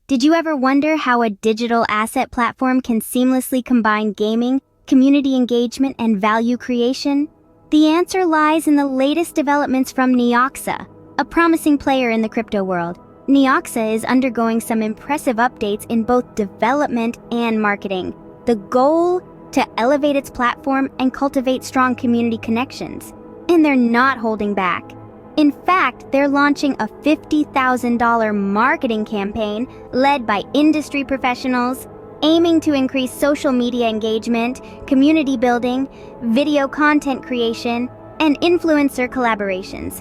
Did you ever wonder how a digital asset platform can seamlessly combine gaming, community engagement, and value creation? The answer lies in the latest developments from Neoxa, a promising player in the crypto world. Neoxa is undergoing some impressive updates in both development and marketing. The goal? To elevate its platform and cultivate strong community connections. And they're not holding back. In fact, they're launching a $50,000 marketing campaign led by industry professionals, aiming to increase social media engagement, community building, video content creation, and influencer collaborations.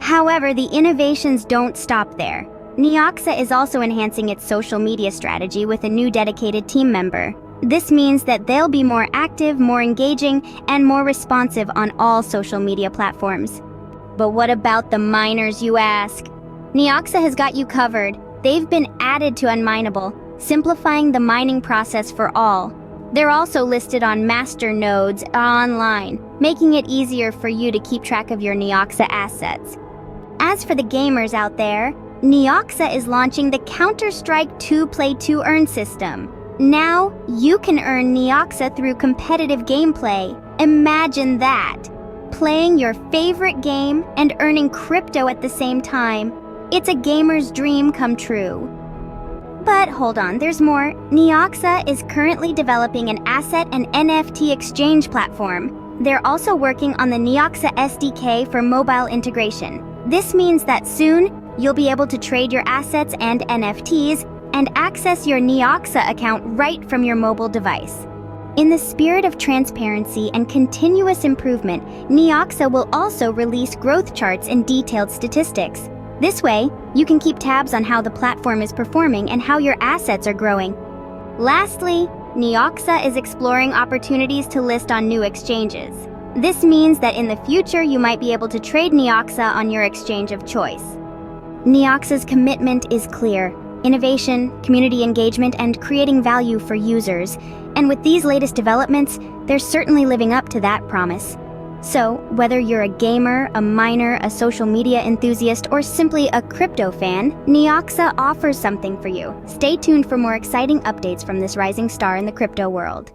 However, the innovations don't stop there. Neoxa is also enhancing its social media strategy with a new dedicated team member. This means that they'll be more active, more engaging, and more responsive on all social media platforms. But what about the miners, you ask? Neoxa has got you covered. They've been added to Unminable, simplifying the mining process for all. They're also listed on master nodes online, making it easier for you to keep track of your Neoxa assets. As for the gamers out there, Neoxa is launching the Counter-Strike 2 Play to Earn system. Now, you can earn Neoxa through competitive gameplay. Imagine that! Playing your favorite game and earning crypto at the same time. It's a gamer's dream come true. But hold on, there's more. Neoxa is currently developing an asset and NFT exchange platform. They're also working on the Neoxa SDK for mobile integration. This means that soon, you'll be able to trade your assets and NFTs and access your Neoxa account right from your mobile device. In the spirit of transparency and continuous improvement, Neoxa will also release growth charts and detailed statistics. This way, you can keep tabs on how the platform is performing and how your assets are growing. Lastly, Neoxa is exploring opportunities to list on new exchanges. This means that in the future, you might be able to trade Neoxa on your exchange of choice. Neoxa's commitment is clear: innovation, community engagement, and creating value for users. And with these latest developments, they're certainly living up to that promise. So, whether you're a gamer, a miner, a social media enthusiast, or simply a crypto fan, Neoxa offers something for you. Stay tuned for more exciting updates from this rising star in the crypto world.